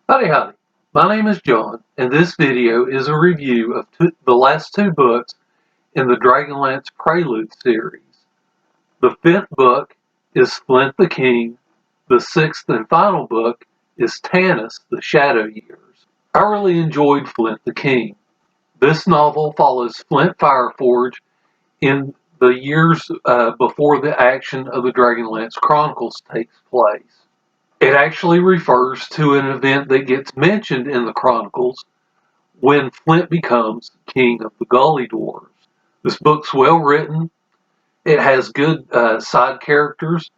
Howdy howdy, my name is John, and this video is a review of the last two books in the Dragonlance Preludes series. The fifth book is Flint the King, the sixth and final book is Tanis, the Shadow Years. I really enjoyed Flint the King. This novel follows Flint Fireforge in the years before the action of the Dragonlance Chronicles takes place. It actually refers to an event that gets mentioned in the Chronicles when Flint becomes king of the Gully Dwarves. This book's well written. It has good side characters,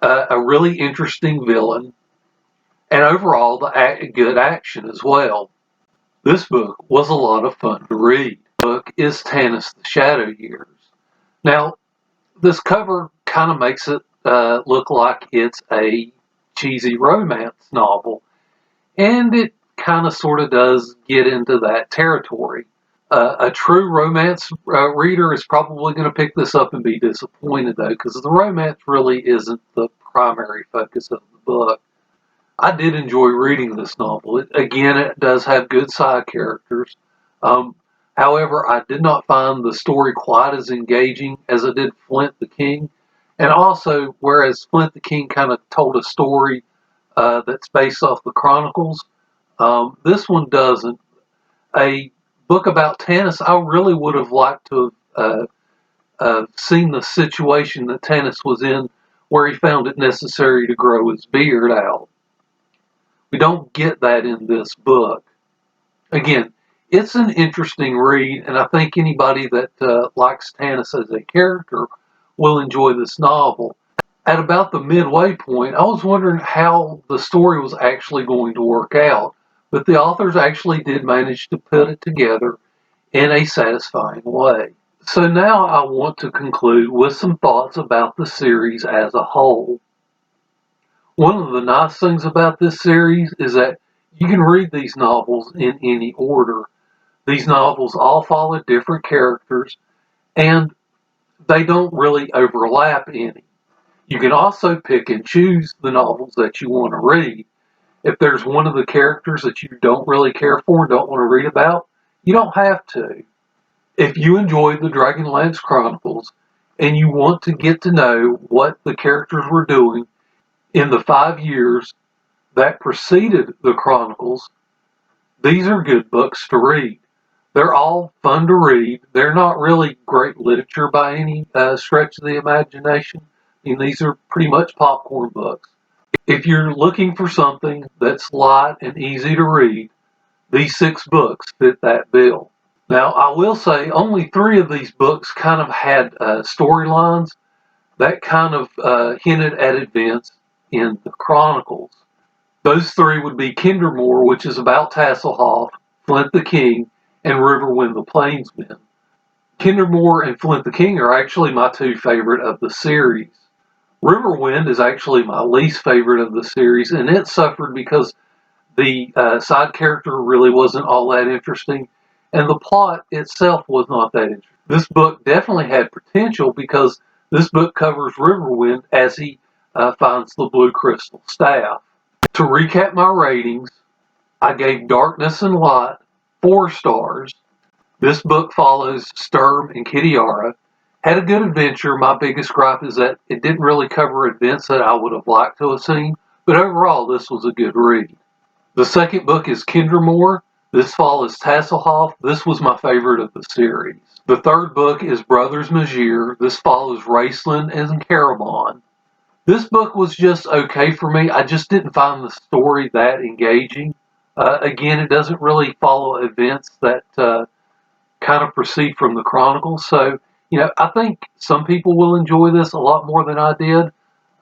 a really interesting villain, and overall good action as well. This book was a lot of fun to read. The book is Tanis the Shadow Years. Now, this cover kind of makes it look like it's a cheesy romance novel, and it kind of sort of does get into that territory. A true romance reader is probably going to pick this up and be disappointed, though, because the romance really isn't the primary focus of the book. I did enjoy reading this novel. It does have good side characters. However, I did not find the story quite as engaging as I did Flint the King. And also, whereas Flint the King kind of told a story that's based off the Chronicles, this one doesn't. A book about Tanis, I really would have liked to have seen the situation that Tanis was in where he found it necessary to grow his beard out. We don't get that in this book. Again, it's an interesting read, and I think anybody that likes Tanis as a character will enjoy this novel. At about the midway point, I was wondering how the story was actually going to work out, but the authors actually did manage to put it together in a satisfying way. So now I want to conclude with some thoughts about the series as a whole. One of the nice things about this series is that you can read these novels in any order. These novels all follow different characters, and they don't really overlap any. You can also pick and choose the novels that you want to read. If there's one of the characters that you don't really care for and don't want to read about, you don't have to. If you enjoy the Dragonlance Chronicles and you want to get to know what the characters were doing in the 5 years that preceded the Chronicles, these are good books to read. They're all fun to read. They're not really great literature by any stretch of the imagination. I mean, these are pretty much popcorn books. If you're looking for something that's light and easy to read, these 6 books fit that bill. Now, I will say only 3 of these books kind of had storylines that kind of hinted at events in the Chronicles. Those 3 would be Kendermore, which is about Tasselhoff, Flint the King, and Riverwind the Plainsman. Kendermore and Flint the King are actually my 2 favorite of the series. Riverwind is actually my least favorite of the series, and it suffered because the side character really wasn't all that interesting, and the plot itself was not that interesting. This book definitely had potential because this book covers Riverwind as he finds the Blue Crystal Staff. To recap my ratings, I gave Darkness and Light 4 stars. This book follows Sturm and Kitiara. Had a good adventure. My biggest gripe is that it didn't really cover events that I would have liked to have seen, but overall this was a good read. The second book is Kendermore. This follows Tasselhoff. This was my favorite of the series. The third book is Brothers Majere. This follows Raceland and Caramon. This book was just okay for me. I just didn't find the story that engaging. Again, it doesn't really follow events that kind of proceed from the Chronicles. So, I think some people will enjoy this a lot more than I did.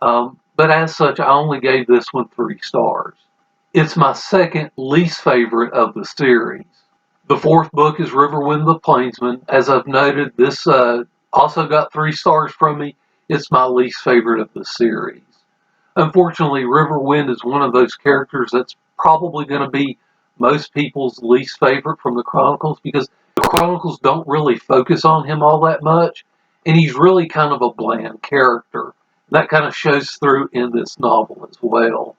But as such, I only gave this one 3 stars. It's my second least favorite of the series. The fourth book is Riverwind the Plainsman. As I've noted, this also got 3 stars from me. It's my least favorite of the series. Unfortunately, Riverwind is one of those characters that's probably going to be most people's least favorite from the Chronicles because the Chronicles don't really focus on him all that much, and he's really kind of a bland character. That kind of shows through in this novel as well.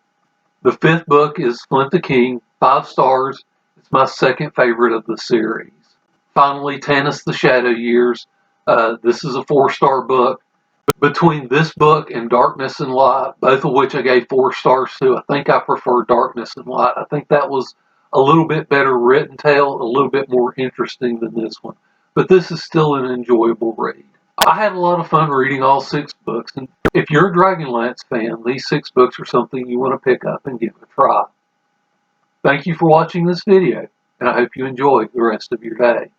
The fifth book is Flint the King, 5 stars. It's my second favorite of the series. Finally, Tanis the Shadow Years. This is a 4-star book. Between this book and Darkness and Light, both of which I gave 4 stars to, I think I prefer Darkness and Light. I think that was a little bit better written tale, a little bit more interesting than this one. But this is still an enjoyable read. I had a lot of fun reading all 6 books, and if you're a Dragonlance fan, these 6 books are something you want to pick up and give a try. Thank you for watching this video, and I hope you enjoy the rest of your day.